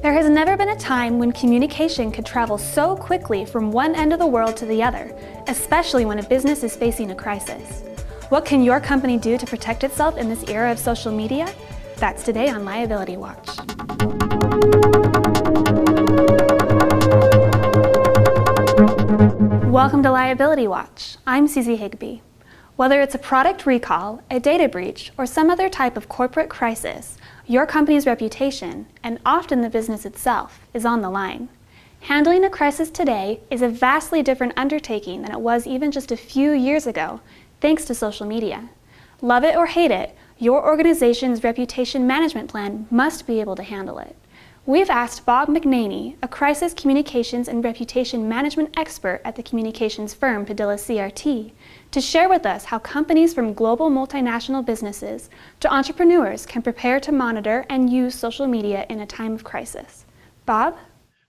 There has never been a time when communication could travel so quickly from one end of the world to the other, especially when a business is facing a crisis. What can your company do to protect itself in this era of social media? That's today on Liability Watch. Welcome to Liability Watch. I'm Susie Higbee. Whether it's a product recall, a data breach, or some other type of corporate crisis, your company's reputation, and often the business itself, is on the line. Handling a crisis today is a vastly different undertaking than it was even just a few years ago, thanks to social media. Love it or hate it, your organization's reputation management plan must be able to handle it. We've asked Bob McNaney, a crisis communications and reputation management expert at the communications firm Padilla CRT, to share with us how companies from global multinational businesses to entrepreneurs can prepare to monitor and use social media in a time of crisis. Bob?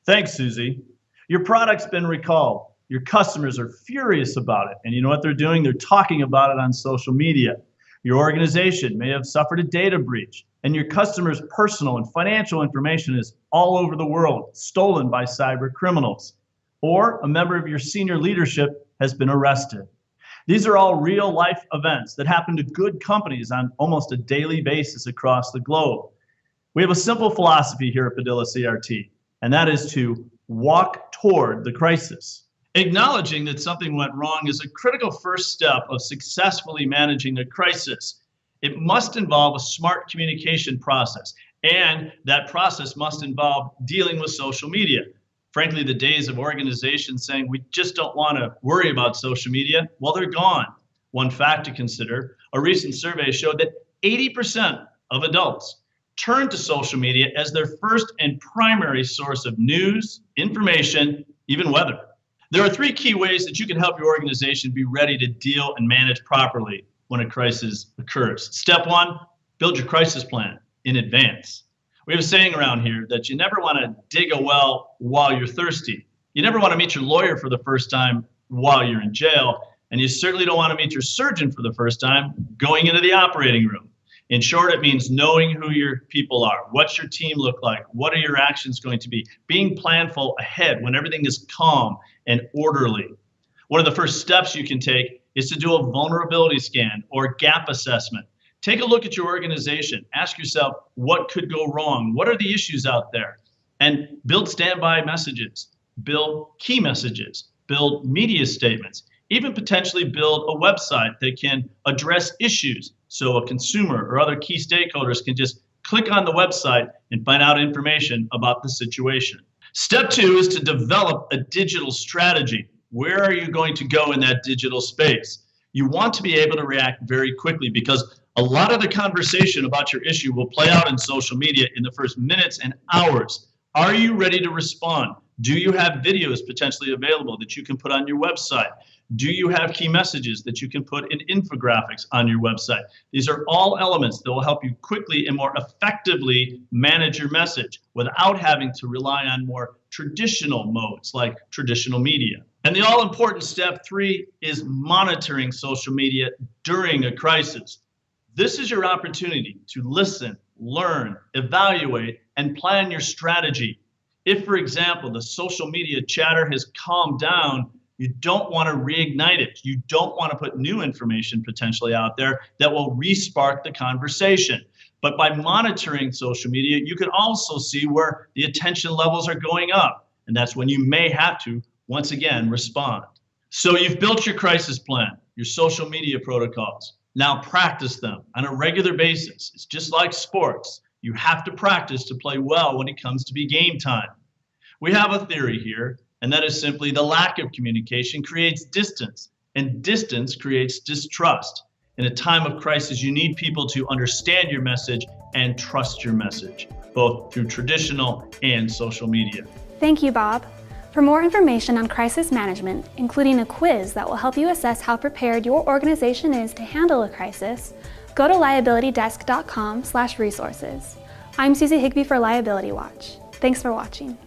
Thanks, Susie. Your product's been recalled. Your customers are furious about it. And you know what they're doing? They're talking about it on social media. Your organization may have suffered a data breach, and your customers' personal and financial information is all over the world, stolen by cyber criminals. Or a member of your senior leadership has been arrested. These are all real-life events that happen to good companies on almost a daily basis across the globe. We have a simple philosophy here at Padilla CRT, and that is to walk toward the crisis. Acknowledging that something went wrong is a critical first step of successfully managing a crisis. It must involve a smart communication process, and that process must involve dealing with social media. Frankly, the days of organizations saying we just don't want to worry about social media, well, they're gone. One fact to consider, a recent survey showed that 80% of adults turn to social media as their first and primary source of news, information, even weather. There are three key ways that you can help your organization be ready to deal and manage properly when a crisis occurs. Step one, build your crisis plan in advance. We have a saying around here that you never want to dig a well while you're thirsty. You never want to meet your lawyer for the first time while you're in jail, and you certainly don't want to meet your surgeon for the first time going into the operating room. In short, it means knowing who your people are. What's your team look like? What are your actions going to be? Being planful ahead when everything is calm and orderly. One of the first steps you can take is to do a vulnerability scan or gap assessment. Take a look at your organization. Ask yourself, what could go wrong? What are the issues out there? And build standby messages, build key messages, build media statements, even potentially build a website that can address issues so a consumer or other key stakeholders can just click on the website and find out information about the situation. Step two is to develop a digital strategy. Where are you going to go in that digital space? You want to be able to react very quickly because a lot of the conversation about your issue will play out in social media in the first minutes and hours. Are you ready to respond? Do you have videos potentially available that you can put on your website? Do you have key messages that you can put in infographics on your website? These are all elements that will help you quickly and more effectively manage your message without having to rely on more traditional modes like traditional media. And the all-important step three is monitoring social media during a crisis. This is your opportunity to listen, learn, evaluate, and plan your strategy. If, for example, the social media chatter has calmed down, you don't want to reignite it. You don't want to put new information potentially out there that will re-spark the conversation. But by monitoring social media, you can also see where the attention levels are going up. And that's when you may have to, once again, respond. So you've built your crisis plan, your social media protocols. Now practice them on a regular basis. It's just like sports. You have to practice to play well when it comes to be game time. We have a theory here, and that is simply the lack of communication creates distance, and distance creates distrust. In a time of crisis, you need people to understand your message and trust your message, both through traditional and social media. Thank you, Bob. For more information on crisis management, including a quiz that will help you assess how prepared your organization is to handle a crisis, go to liabilitydesk.com/resources. I'm Susie Higbee for Liability Watch. Thanks for watching.